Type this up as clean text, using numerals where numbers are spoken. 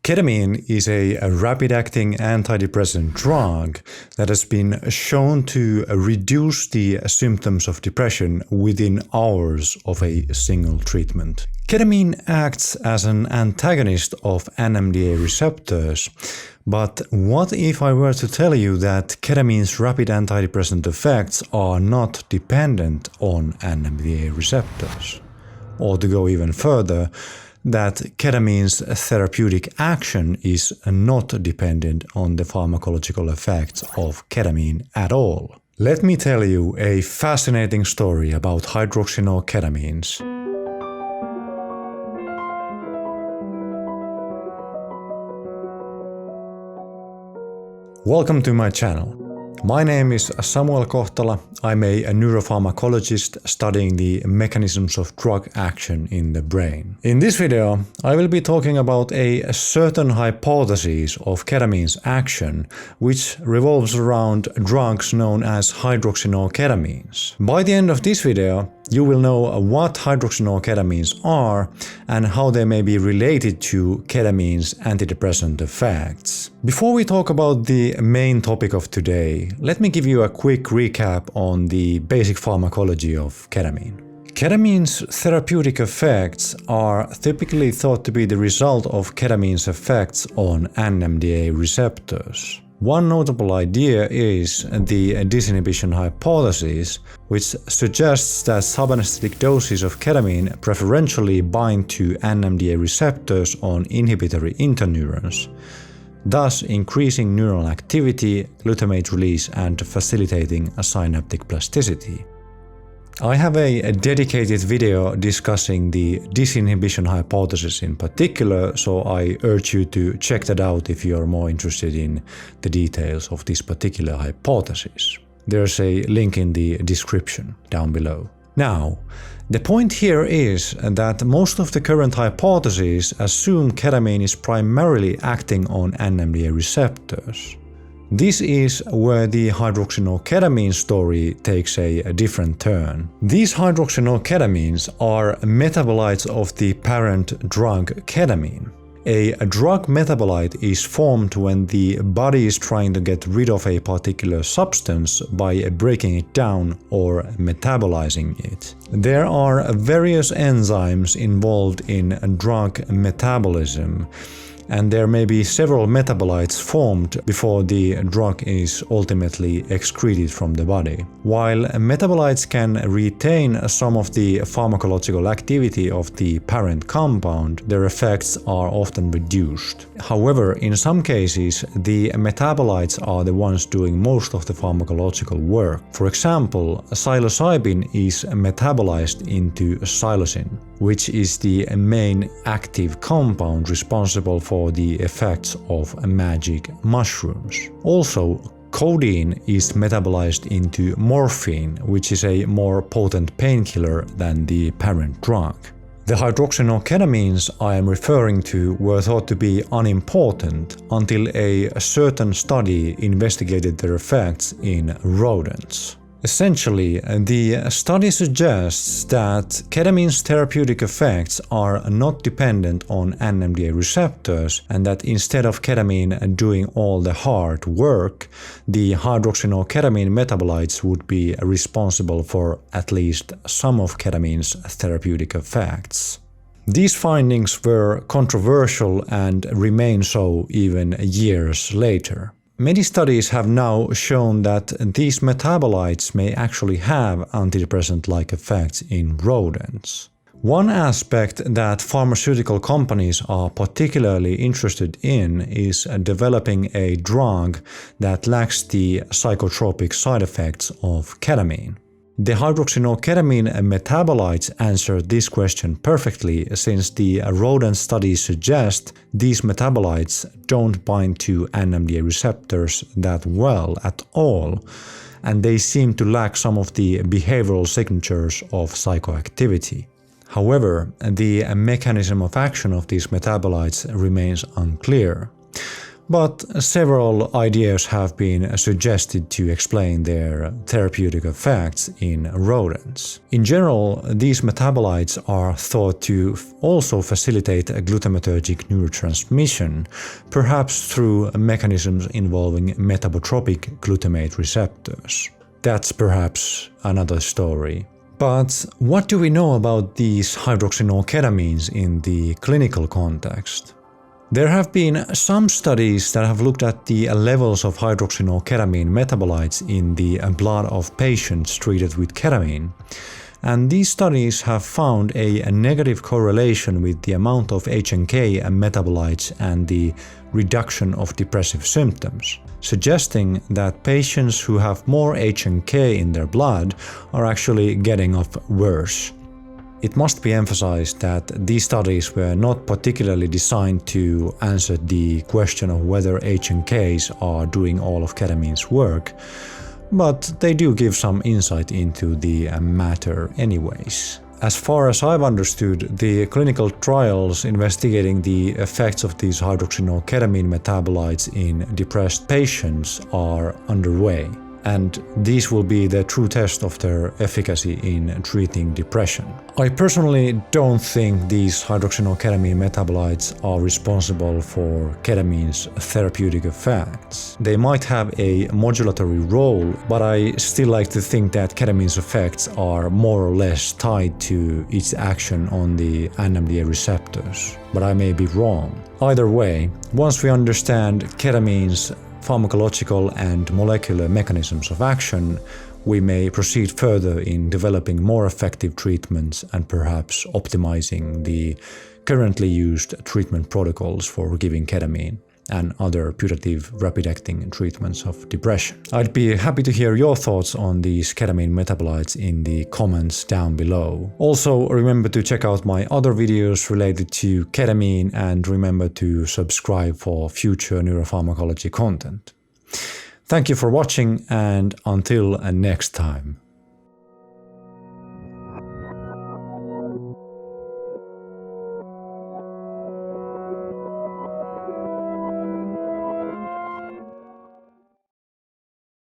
Ketamine is a rapid-acting antidepressant drug that has been shown to reduce the symptoms of depression within hours of a single treatment. Ketamine acts as an antagonist of NMDA receptors, but what if I were to tell you that ketamine's rapid antidepressant effects are not dependent on NMDA receptors? Or to go even further, that ketamine's therapeutic action is not dependent on the pharmacological effects of ketamine at all. Let me tell you a fascinating story about hydroxynorketamines. Welcome to my channel. My name is Samuel Kohtala. I'm a neuropharmacologist studying the mechanisms of drug action in the brain. In this video, I will be talking about a certain hypothesis of ketamine's action, which revolves around drugs known as hydroxynorketamines. By the end of this video, you will know what hydroxynorketamines are and how they may be related to ketamine's antidepressant effects. Before we talk about the main topic of today, let me give you a quick recap on the basic pharmacology of ketamine. Ketamine's therapeutic effects are typically thought to be the result of ketamine's effects on NMDA receptors. One notable idea is the disinhibition hypothesis, which suggests that subanesthetic doses of ketamine preferentially bind to NMDA receptors on inhibitory interneurons, thus increasing neural activity, glutamate release, and facilitating synaptic plasticity. I have a dedicated video discussing the disinhibition hypothesis in particular, so I urge you to check that out if you are more interested in the details of this particular hypothesis. There's a link in the description down below. Now, the point here is that most of the current hypotheses assume ketamine is primarily acting on NMDA receptors. This is where the hydroxynorketamine story takes a different turn. These hydroxynorketamines are metabolites of the parent drug ketamine. A drug metabolite is formed when the body is trying to get rid of a particular substance by breaking it down or metabolizing it. There are various enzymes involved in drug metabolism, and there may be several metabolites formed before the drug is ultimately excreted from the body. While metabolites can retain some of the pharmacological activity of the parent compound, their effects are often reduced. However, in some cases, the metabolites are the ones doing most of the pharmacological work. For example, psilocybin is metabolized into psilocin, which is the main active compound responsible for the effects of magic mushrooms. Also, codeine is metabolized into morphine, which is a more potent painkiller than the parent drug. The hydroxynorketamines I am referring to were thought to be unimportant until a certain study investigated their effects in rodents. Essentially, the study suggests that ketamine's therapeutic effects are not dependent on NMDA receptors, and that instead of ketamine doing all the hard work, the hydroxynorketamine metabolites would be responsible for at least some of ketamine's therapeutic effects. These findings were controversial and remain so even years later. Many studies have now shown that these metabolites may actually have antidepressant-like effects in rodents. One aspect that pharmaceutical companies are particularly interested in is developing a drug that lacks the psychotropic side effects of ketamine. The hydroxynorketamine metabolites answer this question perfectly, since the rodent studies suggest these metabolites don't bind to NMDA receptors that well at all, and they seem to lack some of the behavioral signatures of psychoactivity. However, the mechanism of action of these metabolites remains unclear. but several ideas have been suggested to explain their therapeutic effects in rodents. In general, these metabolites are thought to also facilitate glutamatergic neurotransmission, perhaps through mechanisms involving metabotropic glutamate receptors. That's perhaps another story. But what do we know about these hydroxynorketamines in the clinical context? There have been some studies that have looked at the levels of hydroxynorketamine metabolites in the blood of patients treated with ketamine, and these studies have found a negative correlation with the amount of HNK metabolites and the reduction of depressive symptoms, suggesting that patients who have more HNK in their blood are actually getting off worse. It must be emphasized that these studies were not particularly designed to answer the question of whether HNKs are doing all of ketamine's work, but they do give some insight into the matter anyways. As far as I've understood, the clinical trials investigating the effects of these hydroxynorketamine metabolites in depressed patients are underway, and these will be the true test of their efficacy in treating depression. I personally don't think these hydroxynorketamine metabolites are responsible for ketamine's therapeutic effects. They might have a modulatory role, but I still like to think that ketamine's effects are more or less tied to its action on the NMDA receptors, but I may be wrong. Either way, once we understand ketamine's pharmacological and molecular mechanisms of action, we may proceed further in developing more effective treatments and perhaps optimizing the currently used treatment protocols for giving ketamine and other putative rapid-acting treatments of depression. I'd be happy to hear your thoughts on these ketamine metabolites in the comments down below. Also, remember to check out my other videos related to ketamine and remember to subscribe for future neuropharmacology content. Thank you for watching, and until next time.